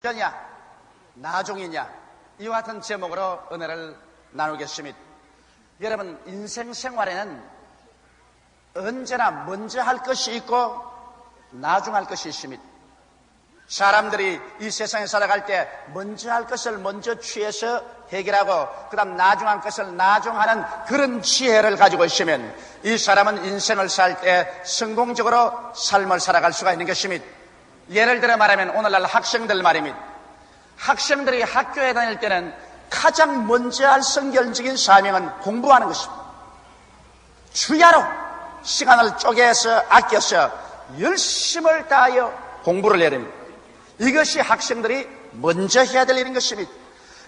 전이냐 나중이냐 이와 같은 제목으로 은혜를 나누겠습니다. 여러분, 인생 생활에는 언제나 먼저 할 것이 있고 나중할 것이 있습니다. 사람들이 이 세상에 살아갈 때 먼저 할 것을 먼저 취해서 해결하고 그 다음 나중할 것을 나중하는 그런 지혜를 가지고 있으면 이 사람은 인생을 살 때 성공적으로 삶을 살아갈 수가 있는 것입니다. 예를 들어 말하면 오늘날 학생들 말입니다. 학생들이 학교에 다닐 때는 가장 먼저 할 성결적인 사명은 공부하는 것입니다. 주야로 시간을 쪼개서 아껴서 열심을 다하여 공부를 해야 됩니다. 이것이 학생들이 먼저 해야 될 일인 것입니다.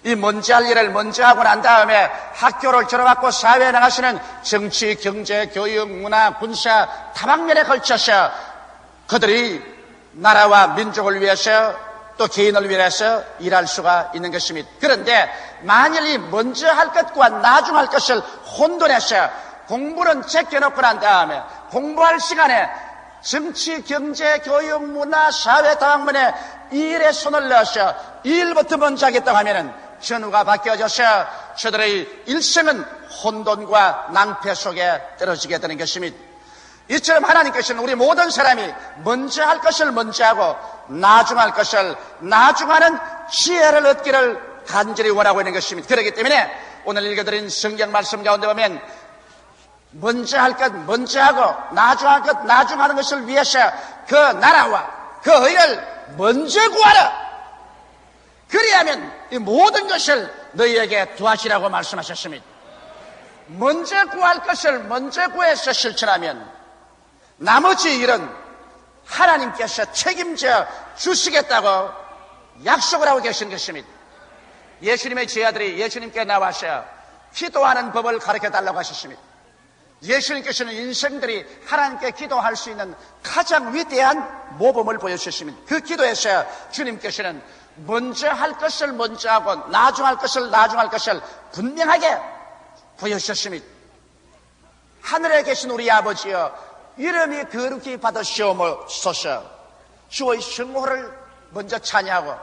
이 먼저 할 일을 먼저 하고 난 다음에 학교를 졸업하고 사회에 나가서는 정치, 경제, 교육, 문화, 군사 다방면에 걸쳐서 그들이 나라와 민족을 위해서 또 개인을 위해서 일할 수가 있는 것입니다. 그런데 만일 이 먼저 할 것과 나중 할 것을 혼돈해서 공부는 제껴놓고 난 다음에 공부할 시간에 정치, 경제, 교육, 문화, 사회 다방면에 일에 손을 넣어서 일부터 먼저 하겠다고 하면은 전후가 바뀌어져서 저들의 일생은 혼돈과 낭패 속에 떨어지게 되는 것입니다. 이처럼 하나님께서는 우리 모든 사람이 먼저 할 것을 먼저 하고 나중할 것을 나중하는 지혜를 얻기를 간절히 원하고 있는 것입니다. 그렇기 때문에 오늘 읽어드린 성경 말씀 가운데 보면 먼저 할 것 먼저 하고 나중할 것 나중하는 것을 위해서 그 나라와 그 의를 먼저 구하라. 그리하면 이 모든 것을 너희에게 도와주라고 말씀하셨습니다. 먼저 구할 것을 먼저 구해서 실천하면 나머지 일은 하나님께서 책임져 주시겠다고 약속을 하고 계신 것입니다. 예수님의 제자들이 예수님께 나와서 기도하는 법을 가르쳐달라고 하셨습니다. 예수님께서는 인생들이 하나님께 기도할 수 있는 가장 위대한 모범을 보여주셨습니다. 그 기도에서 주님께서는 먼저 할 것을 먼저 하고 나중할 것을 나중할 것을 분명하게 보여주셨습니다. 하늘에 계신 우리 아버지여, 이름이 거룩히 받으시옵소서. 주의 성호를 먼저 찬양하고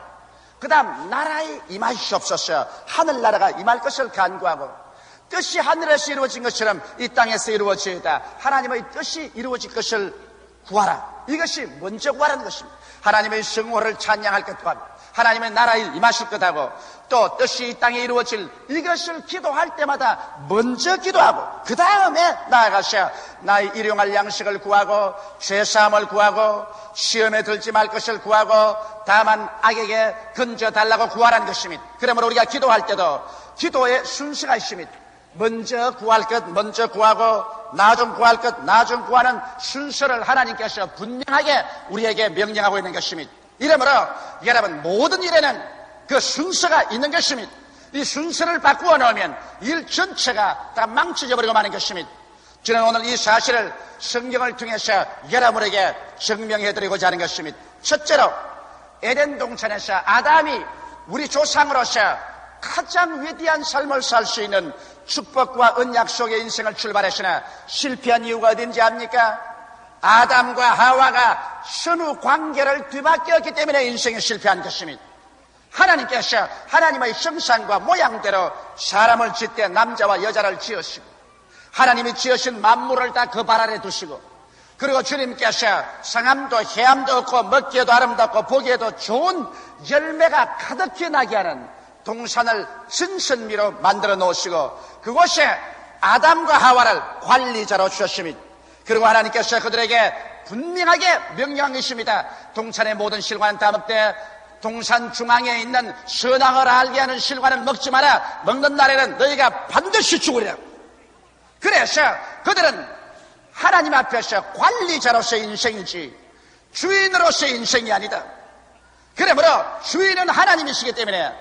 그 다음 나라에 임하시옵소서. 하늘나라가 임할 것을 간구하고 뜻이 하늘에서 이루어진 것처럼 이 땅에서 이루어지이다. 하나님의 뜻이 이루어질 것을 구하라. 이것이 먼저 구하라는 것입니다. 하나님의 성호를 찬양할 것과 하나님의 나라에 임하실 것하고 또 뜻이 이 땅에 이루어질 이것을 기도할 때마다 먼저 기도하고 그 다음에 나아가서 나의 일용할 양식을 구하고 죄사함을 구하고 시험에 들지 말 것을 구하고 다만 악에게 건져달라고 구하라는 것입니다. 그러므로 우리가 기도할 때도 기도의 순서가 있습니다. 먼저 구할 것 먼저 구하고 나중 구할 것 나중 구하는 순서를 하나님께서 분명하게 우리에게 명령하고 있는 것입니다. 이러므로 여러분 모든 일에는 그 순서가 있는 것입니다. 이 순서를 바꾸어 놓으면 일 전체가 다 망쳐져 버리고 마는 것입니다. 저는 오늘 이 사실을 성경을 통해서 여러분에게 증명해 드리고자 하는 것입니다. 첫째로 에덴 동산에서 아담이 우리 조상으로서 가장 위대한 삶을 살 수 있는 축복과 언약 속의 인생을 출발했으나 실패한 이유가 어딘지 압니까? 아담과 하와가 선후 관계를 뒤바뀌었기 때문에 인생이 실패한 것입니다. 하나님께서 하나님의 형상과 모양대로 사람을 짓되 남자와 여자를 지으시고 하나님이 지으신 만물을 다 그 발 아래 두시고 그리고 주님께서 상함도 해함도 없고 먹기에도 아름답고 보기에도 좋은 열매가 가득히 나게 하는 동산을 진선미로 만들어 놓으시고 그곳에 아담과 하와를 관리자로 주셨습니다. 그리고 하나님께서 그들에게 분명하게 명령하십니다. 동산의 모든 실과는 다 먹되 동산 중앙에 있는 선악을 알게 하는 실과는 먹지 마라. 먹는 날에는 너희가 반드시 죽으리라. 그래서 그들은 하나님 앞에서 관리자로서의 인생이지 주인으로서의 인생이 아니다. 그러므로 주인은 하나님이시기 때문에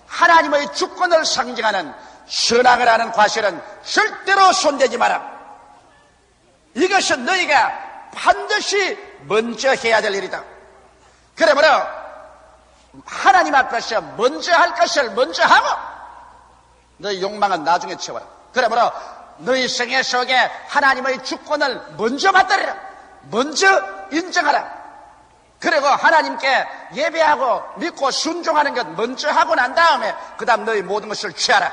하나님의 주권을 상징하는 선악을 하는 과실은 절대로 손대지 마라. 이것은 너희가 반드시 먼저 해야 될 일이다. 그러므로 하나님 앞에서 먼저 할 것을 먼저 하고 너희 욕망은 나중에 채워라. 그러므로 너희 생애 속에 하나님의 주권을 먼저 받들으라. 먼저 인정하라. 그리고 하나님께 예배하고 믿고 순종하는 것 먼저 하고 난 다음에 그 다음 너희 모든 것을 취하라.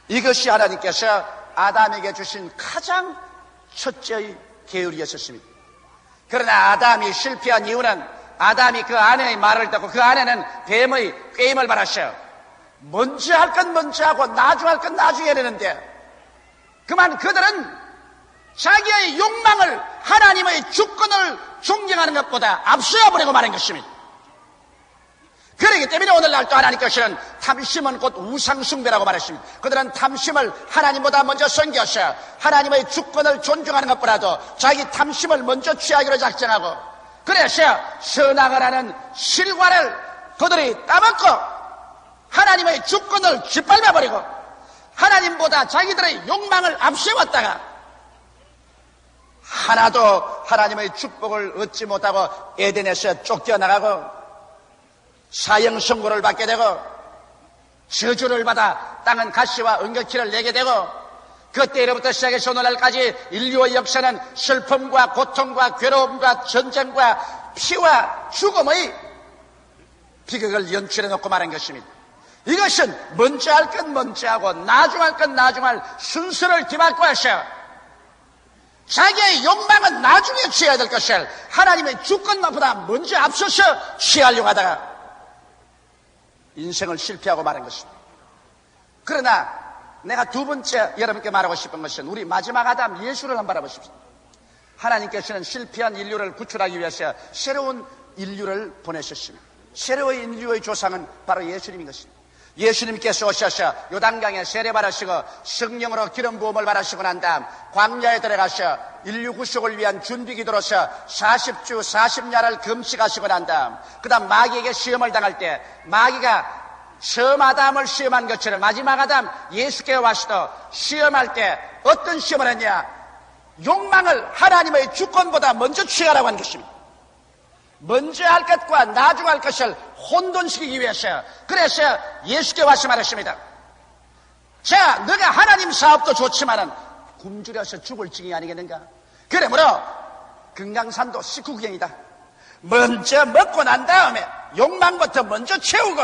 이것이 하나님께서 아담에게 주신 가장 첫째의 계율이었습니다. 그러나 아담이 실패한 이유는 아담이 그 아내의 말을 듣고 그 아내는 뱀의 꾀임을 받았어요. 먼저 할 건 먼저 하고 나중에 할 건 나중에 해내는데 그만 그들은 자기의 욕망을 하나님의 주권을 존경하는 것보다 앞서버리고 마는 것입니다. 그렇기 때문에 오늘날 또 하나님께서는 탐심은 곧 우상숭배라고 말했습니다. 그들은 탐심을 하나님보다 먼저 섬겨서 하나님의 주권을 존중하는 것보다도 자기 탐심을 먼저 취하기로 작정하고 그래서 선악을 하는 실과를 그들이 따먹고 하나님의 주권을 짓밟아버리고 하나님보다 자기들의 욕망을 앞세웠다가 하나도 하나님의 축복을 얻지 못하고 에덴에서 쫓겨나가고 사형선고를 받게 되고 저주를 받아 땅은 가시와 은격키를 내게 되고 그때로부터 시작해서 오늘날까지 인류의 역사는 슬픔과 고통과 괴로움과 전쟁과 피와 죽음의 비극을 연출해 놓고 말한 것입니다. 이것은 먼저 할 건 먼저 하고 나중 할 건 나중 할 순서를 뒤바꿔 하셔 자기의 욕망은 나중에 취해야 될 것을 하나님의 주권보다 먼저 앞서서 취하려고 하다가 인생을 실패하고 말한 것입니다. 그러나 내가 두 번째 여러분께 말하고 싶은 것은 우리 마지막 아담 예수를 한번 바라보십시오. 하나님께서는 실패한 인류를 구출하기 위해서 새로운 인류를 보내셨습니다. 새로운 인류의 조상은 바로 예수님인 것입니다. 예수님께서 오셔서 요단강에 세례받으시고 성령으로 기름 부음을 받으시고 난 다음 광야에 들어가서 인류 구속을 위한 준비 기도로서 40주 40야를 금식하시고 난 다음 그 다음 마귀에게 시험을 당할 때 마귀가 처음 아담을 시험한 것처럼 마지막 아담 예수께 와서도 시험할 때 어떤 시험을 했냐? 욕망을 하나님의 주권보다 먼저 취하라고 한 것입니다. 먼저 할 것과 나중 할 것을 혼돈시키기 위해서 그래서 예수께 와서 말했습니다. 자, 너가 하나님 사업도 좋지만은 굶주려서 죽을 지경이 아니겠는가? 그러므로 금강산도 식후경이다. 먼저 먹고 난 다음에 욕망부터 먼저 채우고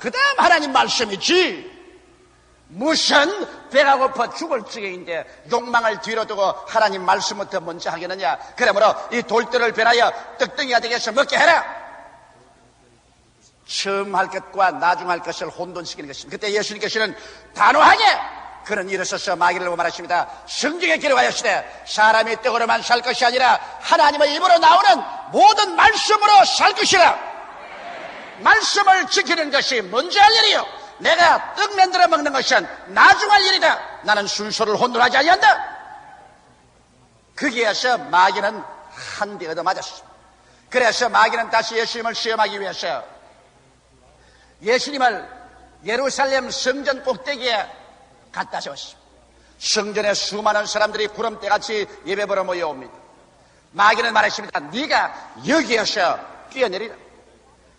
그 다음 하나님 말씀이지 무슨 배가 고파 죽을 지경인데 욕망을 뒤로 두고 하나님 말씀부터 먼저 하겠느냐? 그러므로 이 돌들을 변하여 떡덩이가 되게 해서 먹게 해라. 처음 할 것과 나중 할 것을 혼돈시키는 것입니다. 그때 예수님께서는 단호하게 그런 일을 써서 마귀를 보고 말하십니다. 성경에 기록하였으되 사람이 떡으로만 살 것이 아니라 하나님의 입으로 나오는 모든 말씀으로 살 것이라. 말씀을 지키는 것이 먼저 할 일이요 내가 떡 만들어 먹는 것은 나중 할 일이다. 나는 순서를 혼돈하지 아니한다. 거기에서 마귀는 한 대 얻어맞았습니다. 그래서 마귀는 다시 예수님을 시험하기 위해서 예수님을 예루살렘 성전 꼭대기에 갖다 세웠습니다. 성전에 수많은 사람들이 구름대같이 예배보러 모여옵니다. 마귀는 말했습니다. 네가 여기에서 뛰어내리라.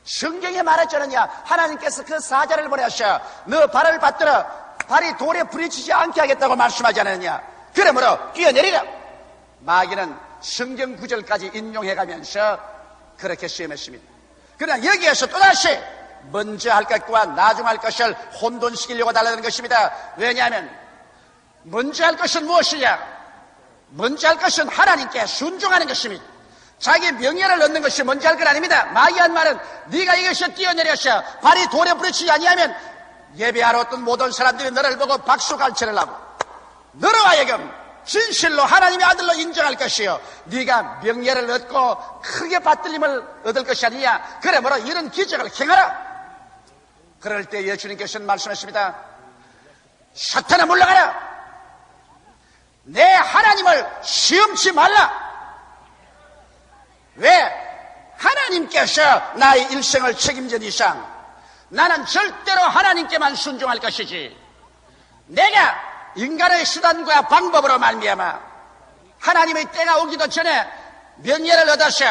성경에 말했잖느냐. 하나님께서 그 사자를 보내셔 너 발을 받들어 발이 돌에 부딪히지 않게 하겠다고 말씀하지 않았느냐. 그러므로 뛰어내리라. 마귀는 성경 구절까지 인용해가면서 그렇게 시험했습니다. 그러나 여기에서 또다시 먼저 할 것과 나중 할 것을 혼돈시키려고 달라는 것입니다. 왜냐하면 먼저 할 것은 무엇이냐? 먼저 할 것은 하나님께 순종하는 것입니다. 자기 명예를 얻는 것이 먼저 할 건 아닙니다. 마귀한 말은 네가 이것이 뛰어내려서 발이 돌에 부딪히지 아니하면 예배하러 어떤 모든 사람들이 너를 보고 박수갈채를 하고 너로 하여금 진실로 하나님의 아들로 인정할 것이요 네가 명예를 얻고 크게 받들림을 얻을 것이 아니냐. 그러므로 이런 기적을 행하라. 그럴 때 예수님께서는 말씀하십니다. 사탄아 물러가라. 내 하나님을 시험치 말라. 왜? 하나님께서 나의 일생을 책임진 이상 나는 절대로 하나님께만 순종할 것이지 내가 인간의 수단과 방법으로 말미암아 하나님의 때가 오기도 전에 명예를 얻어서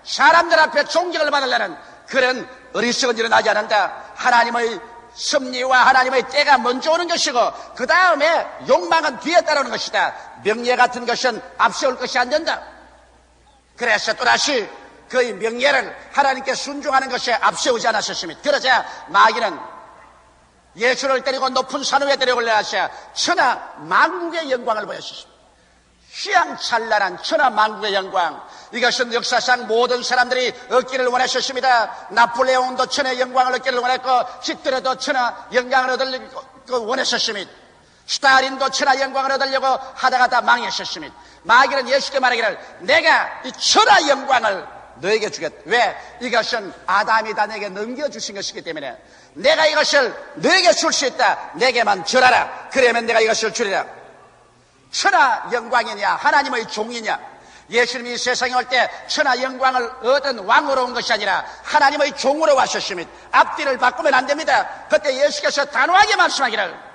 사람들 앞에 존경을 받으려는 그런 어리석은 일은 하지 않는다. 하나님의 섭리와 하나님의 때가 먼저 오는 것이고 그 다음에 욕망은 뒤에 따르는 것이다. 명예 같은 것은 앞세울 것이 안 된다. 그래서 또다시 그의 명예를 하나님께 순종하는 것에 앞세우지 않았었습니다. 그러자 마귀는 예수를 데리고 높은 산 위에 데려올려 하셔 천하 만국의 영광을 보여주십니다. 휘황찬란한 천하 만국의 영광, 이것은 역사상 모든 사람들이 얻기를 원하셨습니다. 나폴레옹도 천하의 영광을 얻기를 원했고, 히틀러도 천하 영광을 얻으려고 원했었습니다. 스탈린도 천하 영광을 얻으려고 하다가 다 망했었습니다. 마귀는 예수께 말하기를 내가 이 천하 영광을 너에게 주겠다. 왜? 이것은 아담이 다 내게 넘겨주신 것이기 때문에 내가 이것을 너에게 줄 수 있다. 내게만 절하라. 그러면 내가 이것을 주리라. 천하 영광이냐 하나님의 종이냐. 예수님이 세상에 올 때 천하 영광을 얻은 왕으로 온 것이 아니라 하나님의 종으로 왔었습니다. 앞뒤를 바꾸면 안 됩니다. 그때 예수께서 단호하게 말씀하기를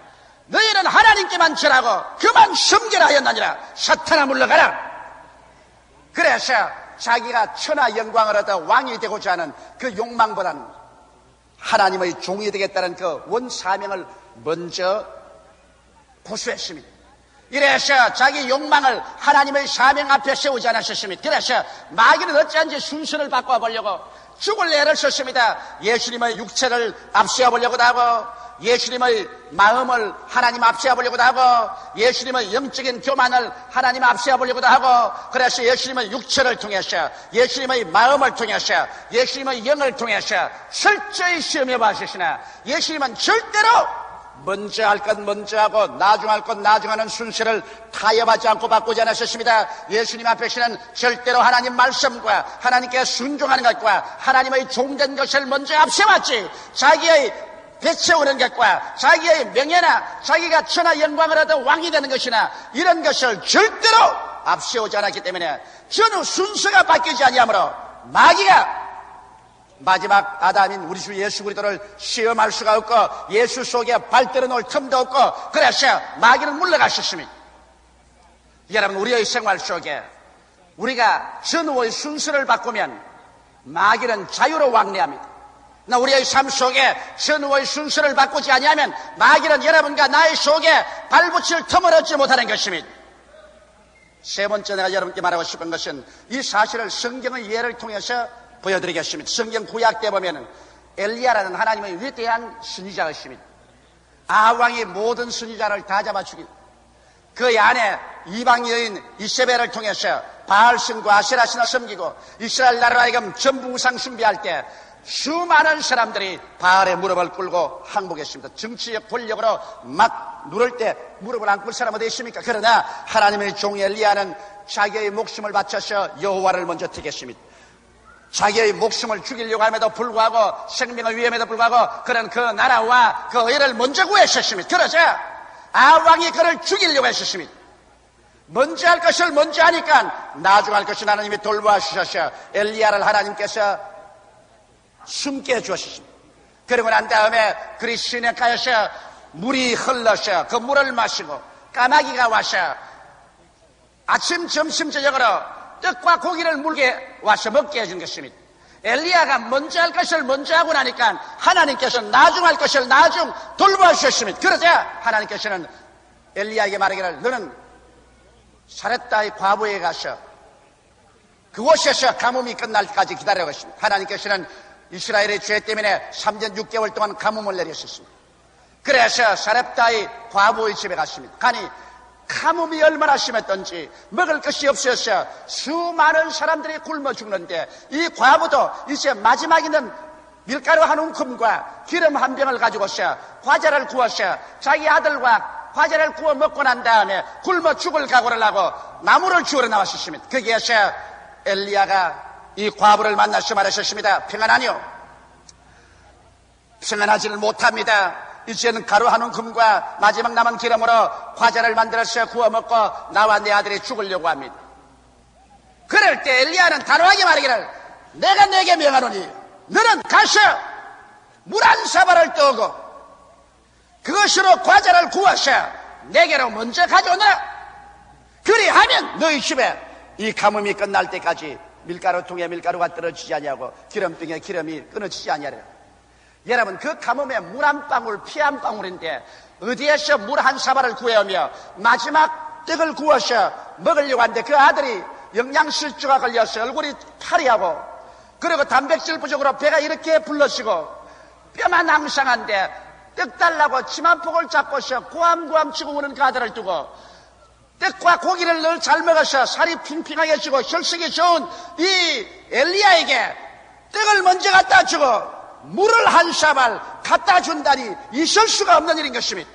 너희는 하나님께만 절하고 그만 섬기라 하였느니라. 사탄아 물러가라. 그래서 자기가 천하 영광을 얻어 왕이 되고자 하는 그 욕망보다는 하나님의 종이 되겠다는 그 원사명을 먼저 고수했습니다. 이래서 자기 욕망을 하나님의 사명 앞에 세우지 않았었습니다. 그래서 마귀는 어찌한지 순서를 바꿔보려고 죽을 애를 썼습니다. 예수님의 육체를 앞세워보려고도 하고, 예수님의 마음을 하나님 앞세워보려고도 하고, 예수님의 영적인 교만을 하나님 앞세워보려고도 하고, 그래서 예수님의 육체를 통해서, 예수님의 마음을 통해서, 예수님의 영을 통해서 철저히 시험해 봐주시나 예수님은 절대로 먼저 할 것 먼저 하고 나중 할 것 나중하는 순서를 타협하지 않고 바꾸지 않으셨습니다. 예수님 앞에서는 절대로 하나님 말씀과 하나님께 순종하는 것과 하나님의 종된 것을 먼저 앞세웠지, 자기의 배채우는 것과 자기의 명예나 자기가 천하 영광을 얻어 왕이 되는 것이나 이런 것을 절대로 앞세우지 않았기 때문에 전후 순서가 바뀌지 아니하므로 마귀가 마지막 아담인 우리 주 예수 그리스도를 시험할 수가 없고 예수 속에 발들어 놓을 틈도 없고, 그래서 마귀는 물러가셨습니다. 여러분, 우리의 생활 속에 우리가 전후의 순서를 바꾸면 마귀는 자유로 왕래합니다. 우리의 삶 속에 전후의 순서를 바꾸지 아니하면 마귀는 여러분과 나의 속에 발붙일 틈을 얻지 못하는 것입니다. 세 번째 내가 여러분께 말하고 싶은 것은 이 사실을 성경의 예를 통해서 보여드리겠습니다. 성경 구약 때 보면은 엘리야라는 하나님의 위대한 선지자가 있습니다. 아합왕이 모든 선지자를 다 잡아 죽이고 그 안에 이방 여인 이세벨을 통해서 바알신과 아세라신을 섬기고 이스라엘 나라를 하여금 전부우상 숭배할 때 수많은 사람들이 바알의 무릎을 꿇고 항복했습니다. 정치적 권력으로 막 누를 때 무릎을 안 꿇을 사람 어디 있습니까? 그러나 하나님의 종 엘리야는 자기의 목숨을 바쳐서 여호와를 먼저 택했습니다. 자기의 목숨을 죽이려고 함에도 불구하고, 생명의 위험에도 불구하고 그런 그 나라와 그 의를 먼저 구했었습니다. 그러자 아합왕이 그를 죽이려고 했었습니다. 먼저 할 것을 먼저 하니까 나중 할 것을 하나님이 돌보아 주셔서 엘리야를 하나님께서 숨게 해주셨습니다. 그러고 난 다음에 그리 시내가에서 물이 흘러서 그 물을 마시고 까마귀가 와서 아침, 점심, 저녁으로 떡과 고기를 물게 와서 먹게 해준 것입니다. 엘리야가 먼저 할 것을 먼저 하고 나니까 하나님께서 나중 할 것을 나중 돌보아 주셨습니다. 그러자 하나님께서는 엘리야에게 말하기를 너는 사렙다의 과부에 가서 그곳에서 가뭄이 끝날 때까지 기다려고 했습니다. 하나님께서는 이스라엘의 죄 때문에 3년 6개월 동안 가뭄을 내렸었습니다. 그래서 사렙다의 과부의 집에 갔습니다. 가니 가뭄이 얼마나 심했던지 먹을 것이 없어서 수많은 사람들이 굶어 죽는데 이 과부도 이제 마지막 있는 밀가루 한 움큼과 기름 한 병을 가지고서 과자를 구워서 자기 아들과 과자를 구워 먹고 난 다음에 굶어 죽을 각오를 하고 나무를 주우러 나왔었습니다. 거기에서 엘리야가 이 과부를 만나서 말하셨습니다. 평안하니요? 평안하지를 못합니다. 이제는 가루 한 움큼과 마지막 남은 기름으로 과자를 만들어서 구워 먹고 나와 내 아들이 죽으려고 합니다. 그럴 때 엘리야는 단호하게 말하기를 내가 내게 명하노니 너는 가서 물 한 사발을 떠오고 그것으로 과자를 구워서 내게로 먼저 가져오너라. 그리하면 너희 집에 이 가뭄이 끝날 때까지 밀가루통에 밀가루가 떨어지지 아니하고 기름병에 기름이 끊어지지 아니하리라. 여러분, 그 가뭄에 물 한 방울, 피 한 방울인데 어디에서 물 한 사발을 구해오며 마지막 떡을 구워서 먹으려고 하는데 그 아들이 영양실조가 걸려서 얼굴이 파리하고 그리고 단백질 부족으로 배가 이렇게 불러시고 뼈만 낭상한데 떡 달라고 침 한 폭을 잡고서 고함고함 치고 우는 그 아들을 두고 떡과 고기를 늘 잘 먹어서 살이 핑핑하게 찌고 혈색이 좋은 이 엘리야에게 떡을 먼저 갖다 주고 물을 한 사발 갖다 준다니 있을 수가 없는 일인 것입니다.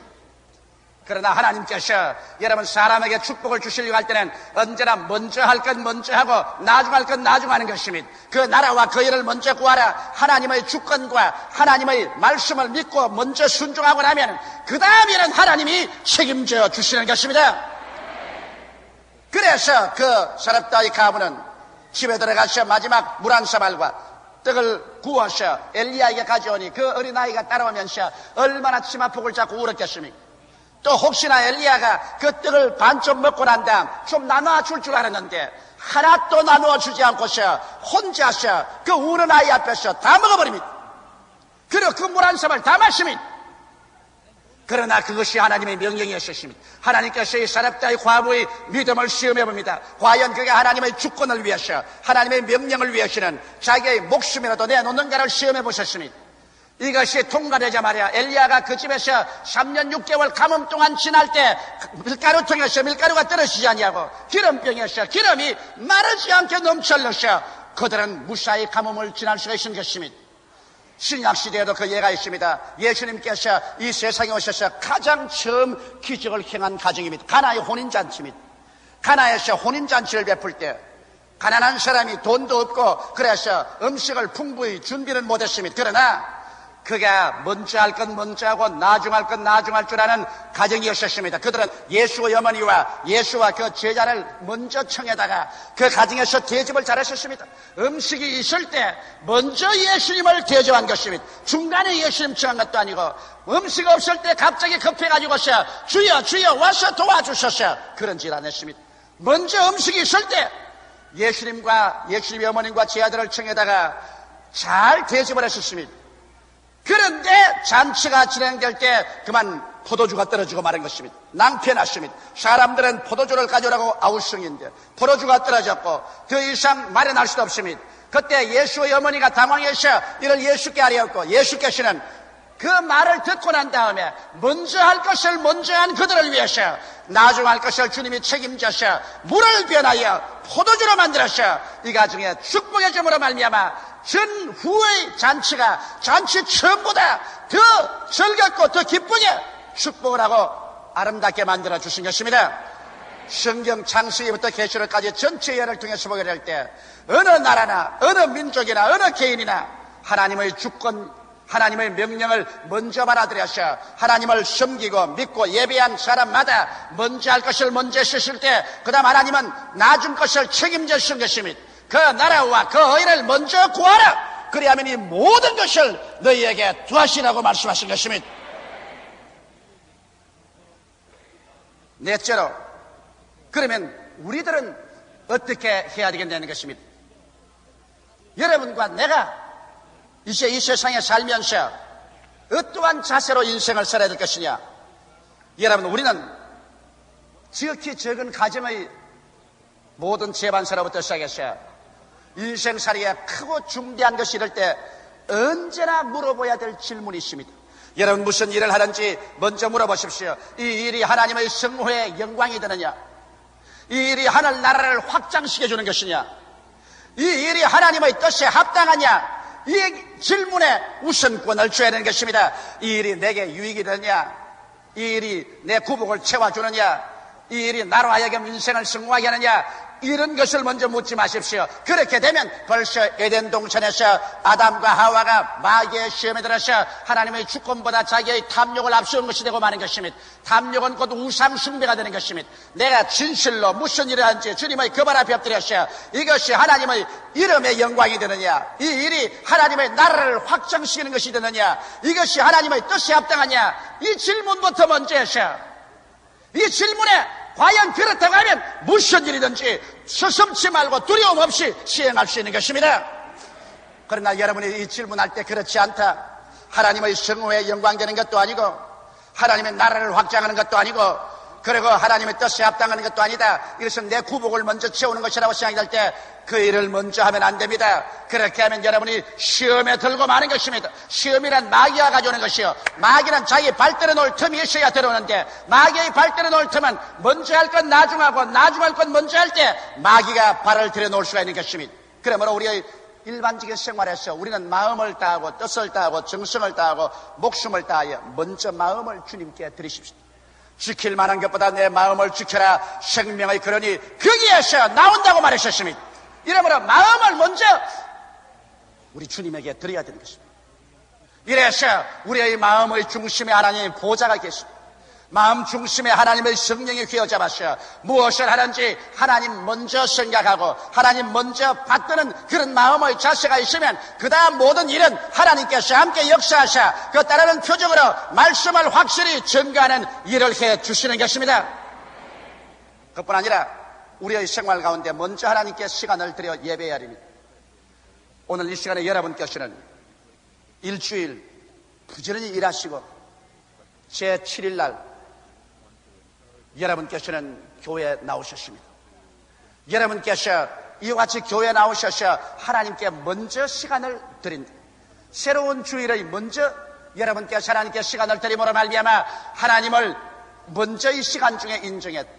그러나 하나님께서 여러분 사람에게 축복을 주시려고 할 때는 언제나 먼저 할 건 먼저 하고 나중 할 건 나중 하는 것입니다. 그 나라와 그 일을 먼저 구하라. 하나님의 주권과 하나님의 말씀을 믿고 먼저 순종하고 나면 그 다음에는 하나님이 책임져 주시는 것입니다. 그래서 그 사렙다의 가문은 집에 들어가서 마지막 물 한 사발과 떡을 구워서 엘리야에게 가져오니 그 어린아이가 따라오면서 얼마나 치마폭을 잡고 울었겠습니까? 또 혹시나 엘리야가 그 떡을 반쯤 먹고 난 다음 좀 나눠줄 줄 알았는데 하나 또 나누어 주지 않고서 혼자서 그 우는 아이 앞에서 다 먹어버립니다. 그리고 그 물 한 사발 다 마십니다. 그러나 그것이 하나님의 명령이었습니다. 하나님께서 이 사렙다의 과부의 믿음을 시험해 봅니다. 과연 그가 하나님의 주권을 위해서 하나님의 명령을 위해서는 자기의 목숨이라도 내놓는가를 시험해 보셨습니다. 이것이 통과되자 말이야 엘리야가 그 집에서 3년 6개월 가뭄 동안 지날 때 밀가루통에서 밀가루가 떨어지지 않냐고 기름병에서 기름이 마르지 않게 넘쳐흘러서 그들은 무사히 가뭄을 지날 수가 있는 것입니다. 신약시대에도 그 예가 있습니다. 예수님께서 이 세상에 오셔서 가장 처음 기적을 행한 가정입니다. 가나의 혼인잔치입니다. 가나에서 혼인잔치를 베풀 때 가난한 사람이 돈도 없고 그래서 음식을 풍부히 준비는 못했습니다. 그러나 그가 먼저 할 건 먼저 하고 나중 할 건 나중 할 줄 아는 가정이었습니다. 그들은 예수의 어머니와 예수와 그 제자를 먼저 청해다가 그 가정에서 대접을 잘하셨습니다. 음식이 있을 때 먼저 예수님을 대접한 것입니다. 중간에 예수님 청한 것도 아니고 음식 없을 때 갑자기 급해가지고서 주여 주여 와서 도와주셔서 그런 짓 안 했습니다. 먼저 음식이 있을 때 예수님과 예수님의 어머님과 제자들을 청해다가 잘 대접을 했었습니다. 그런데 잔치가 진행될 때 그만 포도주가 떨어지고 마는 것입니다. 낭패났습니다. 사람들은 포도주를 가져오라고 아우성인데 포도주가 떨어졌고 더 이상 마련할 수도 없습니다. 그때 예수의 어머니가 당황해서 이를 예수께 아뢰었고 예수께서는 그 말을 듣고 난 다음에 먼저 할 것을 먼저 한 그들을 위해서 나중 할 것을 주님이 책임져서 물을 변하여 포도주로 만들어서 이 가정에 축복의 점으로 말미암아 전후의 잔치가 잔치 처음보다 더 즐겁고 더 기쁘게 축복을 하고 아름답게 만들어 주신 것입니다. 성경 창세기부터 계시록까지 전체 예를 통해서 보게 될 때 어느 나라나 어느 민족이나 어느 개인이나 하나님의 주권 하나님의 명령을 먼저 받아들여서 하나님을 섬기고 믿고 예배한 사람마다 먼저 할 것을 먼저 쓰실 때 그 다음 하나님은 나중 것을 책임져 주신 것입니다. 그 나라와 그 의를 먼저 구하라. 그리하면 이 모든 것을 너희에게 두하시라고 말씀하신 것입니다. 넷째로 그러면 우리들은 어떻게 해야 되겠냐는 것입니다. 여러분과 내가 이제 이 세상에 살면서 어떠한 자세로 인생을 살아야 될 것이냐. 여러분 우리는 지극히 적은 가정의 모든 재반사로부터 시작해서 인생살이에 크고 중대한 것이 이럴 때 언제나 물어봐야 될 질문이 있습니다. 여러분 무슨 일을 하든지 먼저 물어보십시오. 이 일이 하나님의 성호의 영광이 되느냐, 이 일이 하늘나라를 확장시켜주는 것이냐, 이 일이 하나님의 뜻에 합당하냐, 이 질문에 우선권을 줘야 되는 것입니다. 이 일이 내게 유익이 되느냐, 이 일이 내 구복을 채워주느냐, 이 일이 나로 하여금 인생을 성공하게 하느냐, 이런 것을 먼저 묻지 마십시오. 그렇게 되면 벌써 에덴 동산에서 아담과 하와가 마귀의 시험에 들어서 하나님의 주권보다 자기의 탐욕을 앞세운 것이 되고 마는 것입니다. 탐욕은 곧 우상 숭배가 되는 것입니다. 내가 진실로 무슨 일을 하는지 주님의 그 발 앞에 엎드려서 이것이 하나님의 이름의 영광이 되느냐, 이 일이 하나님의 나라를 확장시키는 것이 되느냐, 이것이 하나님의 뜻에 합당하냐, 이 질문부터 먼저 해서 이 질문에 과연 그렇다고 하면 무슨 일이든지 서슴지 말고 두려움 없이 시행할 수 있는 것입니다. 그러나 여러분이 이 질문할 때 그렇지 않다, 하나님의 성호에 영광되는 것도 아니고 하나님의 나라를 확장하는 것도 아니고 그리고 하나님의 뜻에 합당하는 것도 아니다. 이것은 내 구복을 먼저 채우는 것이라고 생각이 될 때 그 일을 먼저 하면 안 됩니다. 그렇게 하면 여러분이 시험에 들고 마는 것입니다. 시험이란 마귀가 가져오는 것이요, 마귀는 자기 발들어 놓을 틈이 있어야 들어오는데, 마귀의 발들어 놓을 틈은 먼저 할 건 나중하고 나중할 건 먼저 할 때 마귀가 발을 들여 놓을 수가 있는 것입니다. 그러므로 우리의 일반적인 생활에서 우리는 마음을 다하고 뜻을 다하고 정성을 다하고 목숨을 다하여 먼저 마음을 주님께 드리십시오. 지킬 만한 것보다 내 마음을 지켜라, 생명의 근원이 거기에서 나온다고 말하셨습니다. 이러므로 마음을 먼저 우리 주님에게 드려야 되는 것입니다. 이래서 우리의 마음의 중심에 하나님의 보좌가 계십니다. 마음 중심에 하나님의 성령이 휘어잡아서 무엇을 하는지 하나님 먼저 생각하고 하나님 먼저 받드는 그런 마음의 자세가 있으면 그 다음 모든 일은 하나님께서 함께 역사하사 그 따르는 표적으로 말씀을 확실히 증거하는 일을 해 주시는 것입니다. 그뿐 아니라 우리의 생활 가운데 먼저 하나님께 시간을 들여 예배해야 합니다. 오늘 이 시간에 여러분께서는 일주일 부지런히 일하시고 제7일 날 여러분께서는 교회에 나오셨습니다. 여러분께서 이와 같이 교회에 나오셔서 하나님께 먼저 시간을 드린다. 새로운 주일의 먼저 여러분께서 하나님께 시간을 드림으로 말미암아 하나님을 먼저 이 시간 중에 인정했다.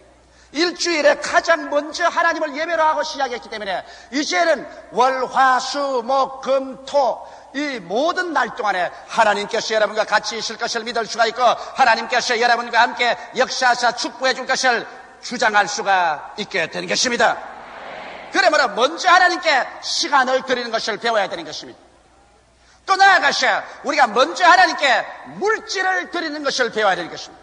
일주일에 가장 먼저 하나님을 예배로 하고 시작했기 때문에 이제는 월, 화, 수, 목, 금, 토 이 모든 날 동안에 하나님께서 여러분과 같이 있을 것을 믿을 수가 있고 하나님께서 여러분과 함께 역사하사 축복해 줄 것을 주장할 수가 있게 되는 것입니다. 그러므로 먼저 하나님께 시간을 드리는 것을 배워야 되는 것입니다. 또 나아가서 우리가 먼저 하나님께 물질을 드리는 것을 배워야 되는 것입니다.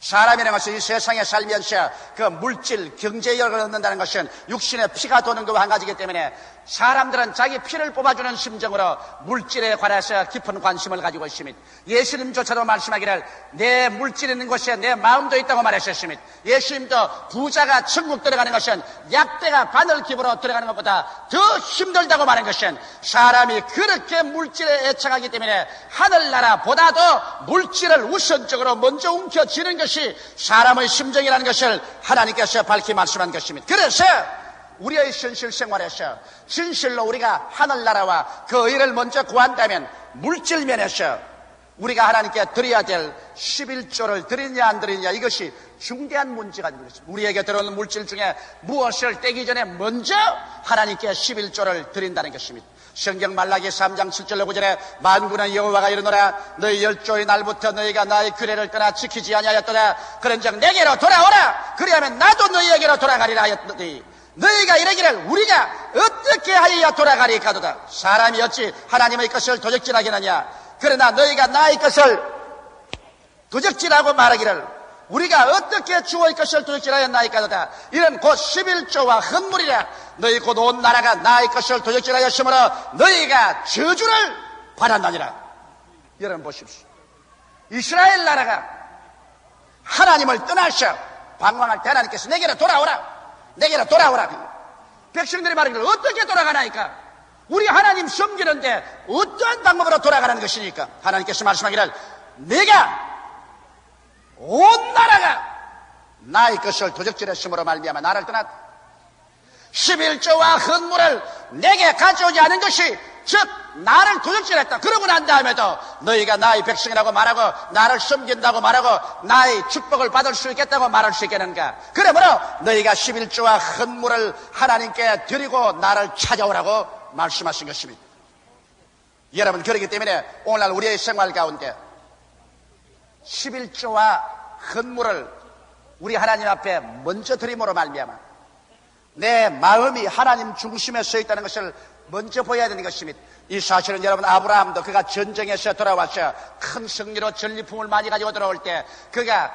사람이라는 것은 이 세상에 살면서 그 물질, 경제력을 얻는다는 것은 육신의 피가 도는 것과 한 가지이기 때문에 사람들은 자기 피를 뽑아주는 심정으로 물질에 관해서 깊은 관심을 가지고 있습니다. 예수님조차도 말씀하기를 내 물질 있는 곳에 내 마음도 있다고 말하셨습니다. 예수님도 부자가 천국 들어가는 것은 약대가 바늘깁으로 들어가는 것보다 더 힘들다고 말한 것은 사람이 그렇게 물질에 애착하기 때문에 하늘나라보다도 물질을 우선적으로 먼저 움켜쥐는 것이 사람의 심정이라는 것을 하나님께서 밝히 말씀한 것입니다. 그래서 우리의 현실 생활에서 진실로 우리가 하늘나라와 그 의를 먼저 구한다면 물질 면에서 우리가 하나님께 드려야 될 11조를 드리냐 안 드리냐 이것이 중대한 문제가 되는 것입니다. 우리에게 들어오는 물질 중에 무엇을 떼기 전에 먼저 하나님께 11조를 드린다는 것입니다. 성경 말라기 3장 7절로 9절에 만군의 여호와가 이르노라 너희 열조의 날부터 너희가 나의 규례를 떠나 지키지 아니하였도다. 그런즉 내게로 돌아오라. 그리하면 나도 너희에게로 돌아가리라 하였더니 너희가 이러기를 우리가 어떻게 하여야 돌아가리까도다. 사람이 어찌 하나님의 것을 도적질하겠느냐. 그러나 너희가 나의 것을 도적질하고 말하기를 우리가 어떻게 주의 것을 도적질하였나이까도다. 이는 곧 11조와 헌물이라. 너희 곧 온 나라가 나의 것을 도적질하였으므로 너희가 저주를 받았나니라. 여러분 보십시오. 이스라엘 나라가 하나님을 떠나셔 방황할 때 하나님께서 내게로 돌아오라. 내게로 돌아오라. 백성들이 말하기를 어떻게 돌아가나이까? 우리 하나님 섬기는데 어떠한 방법으로 돌아가는 것이니까? 하나님께서 말씀하기를 내가 온 나라가 나의 것을 도적질했으므로 말미암아 나를 떠났다. 11조와 헌물을 내게 가져오지 않은 것이 즉 나를 도적질했다. 그러고 난 다음에도 너희가 나의 백성이라고 말하고 나를 섬긴다고 말하고 나의 축복을 받을 수 있겠다고 말할 수 있겠는가? 그러므로 너희가 11조와 헌물을 하나님께 드리고 나를 찾아오라고 말씀하신 것입니다. 여러분 그렇기 때문에 오늘날 우리의 생활 가운데 11조와 헌물을 우리 하나님 앞에 먼저 드림으로 말미암아 내 마음이 하나님 중심에 서 있다는 것을 먼저 보여야 되는 것입니다. 이 사실은 여러분 아브라함도 그가 전쟁에서 돌아와서 큰 승리로 전리품을 많이 가지고 돌아올 때 그가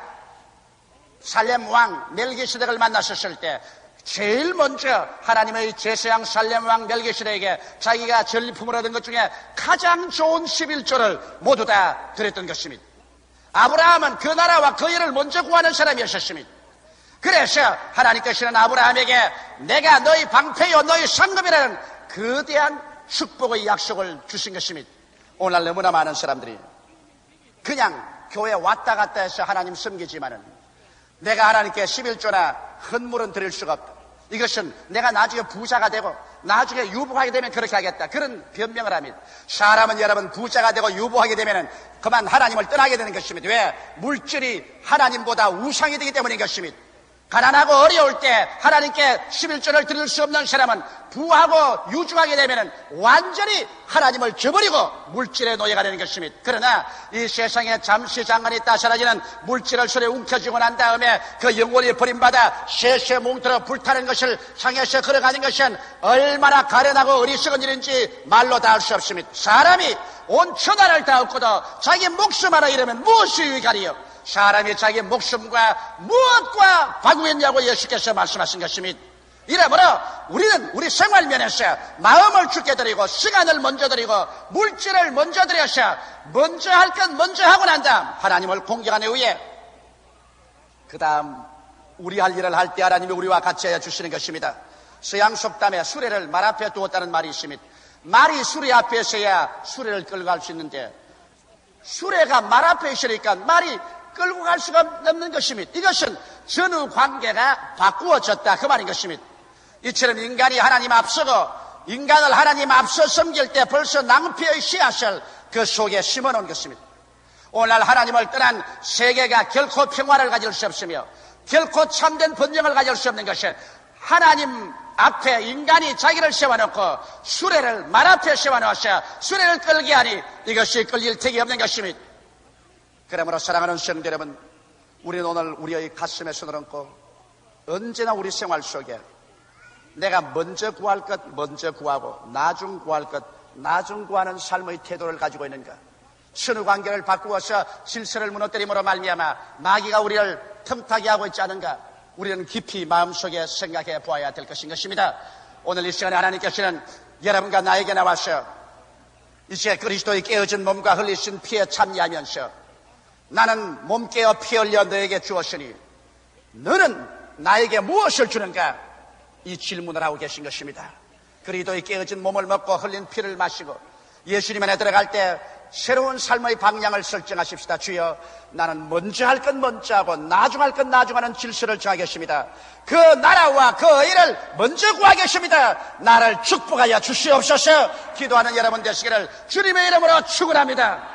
살렘 왕 멜기세덱을 만났었을 때 제일 먼저 하나님의 제사장 살렘 왕 멜기세덱에게 자기가 전리품을 얻은 것 중에 가장 좋은 11조를 모두 다 드렸던 것입니다. 아브라함은 그 나라와 그 일을 먼저 구하는 사람이었습니다. 그래서 하나님께서는 아브라함에게 내가 너희 방패요 너희 상급이라는 거대한 축복의 약속을 주신 것입니다. 오늘날 너무나 많은 사람들이 그냥 교회 왔다 갔다 해서 하나님 섬기지만은 내가 하나님께 11조나 헌물은 드릴 수가 없다. 이것은 내가 나중에 부자가 되고 나중에 유복하게 되면 그렇게 하겠다. 그런 변명을 합니다. 사람은 여러분 부자가 되고 유복하게 되면 그만 하나님을 떠나게 되는 것입니다. 왜? 물질이 하나님보다 우상이 되기 때문인 것입니다. 가난하고 어려울 때 하나님께 11조를 드릴 수 없는 사람은 부하고 유중하게 되면 완전히 하나님을 저버리고 물질의 노예가 되는 것입니다. 그러나 이 세상에 잠시 잠깐 있다 사라지는 물질을 손에 움켜쥐고 난 다음에 그 영혼이 버림받아 쇠쇠 뭉틀어 불타는 것을 향해서 걸어가는 것은 얼마나 가련하고 어리석은 일인지 말로 다 할 수 없습니다. 사람이 온 천하를 다 얻고도 자기 목숨 하나 잃으면 무엇이 유익하리요? 사람이 자기 목숨과 무엇과 바꾸겠냐고 예수께서 말씀하신 것입니다. 이러므로 우리는 우리 생활 면에서 마음을 주께 드리고 시간을 먼저 드리고 물질을 먼저 드려서 먼저 할 건 먼저 하고 난 다음 하나님을 공경한 후에 그 다음 우리 할 일을 할 때 하나님이 우리와 같이 해 주시는 것입니다. 서양 속담에 수레를 말 앞에 두었다는 말이 있습니다. 말이 수레 앞에 있어야 수레를 끌고 갈 수 있는데 수레가 말 앞에 있으니까 말이 끌고 갈 수가 없는 것입니다. 이것은 전후 관계가 바꾸어졌다 그 말인 것입니다. 이처럼 인간이 하나님 앞서고 인간을 하나님 앞서 섬길 때 벌써 낭패의 씨앗을 그 속에 심어놓은 것입니다. 오늘날 하나님을 떠난 세계가 결코 평화를 가질 수 없으며 결코 참된 번영을 가질 수 없는 것은 하나님 앞에 인간이 자기를 세워놓고 수레를 말 앞에 세워놓아서 수레를 끌게 하니 이것이 끌릴 택이 없는 것입니다. 그러므로 사랑하는 성도 여러분, 우리는 오늘 우리의 가슴에 손을 얹고 언제나 우리 생활 속에 내가 먼저 구할 것 먼저 구하고 나중 구할 것 나중 구하는 삶의 태도를 가지고 있는가? 선후 관계를 바꾸어서 질서를 무너뜨림으로 말미암아 마귀가 우리를 틈타게 하고 있지 않은가? 우리는 깊이 마음속에 생각해 보아야 될 것입니다. 오늘 이 시간에 하나님께서는 여러분과 나에게 나와서 이제 그리스도의 깨어진 몸과 흘리신 피에 참여하면서 나는 몸 깨어 피 흘려 너에게 주었으니 너는 나에게 무엇을 주는가? 이 질문을 하고 계신 것입니다. 그리스도의 깨어진 몸을 먹고 흘린 피를 마시고 예수님 안에 들어갈 때 새로운 삶의 방향을 설정하십시다. 주여, 나는 먼저 할 건 먼저 하고 나중 할 건 나중 하는 질서를 정하겠습니다. 그 나라와 그 의를 먼저 구하겠습니다. 나를 축복하여 주시옵소서. 기도하는 여러분 되시기를 주님의 이름으로 축원합니다.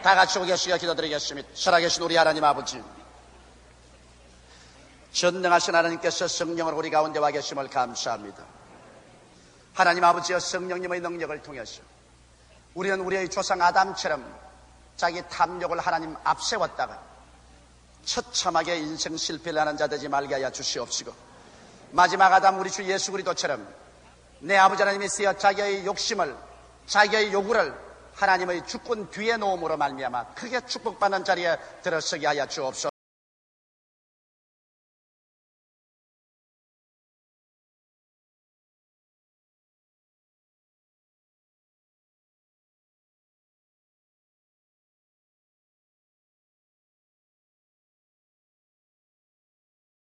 다 같이 오겠으여 기도드리겠습니다. 살아계신 우리 하나님 아버지, 전능하신 하나님께서 성령을 우리 가운데 와 계심을 감사합니다. 하나님 아버지여, 성령님의 능력을 통해서 우리는 우리의 조상 아담처럼 자기 탐욕을 하나님 앞세웠다가 처참하게 인생 실패를 하는 자 되지 말게 하여 주시옵시고, 마지막 아담 우리 주 예수 그리스도처럼 내 아버지 하나님이 쓰여 자기의 욕심을 자기의 요구를 하나님의 주권 뒤에 놓음으로 말미암아 크게 축복받는 자리에 들어서게 하여 주옵소서.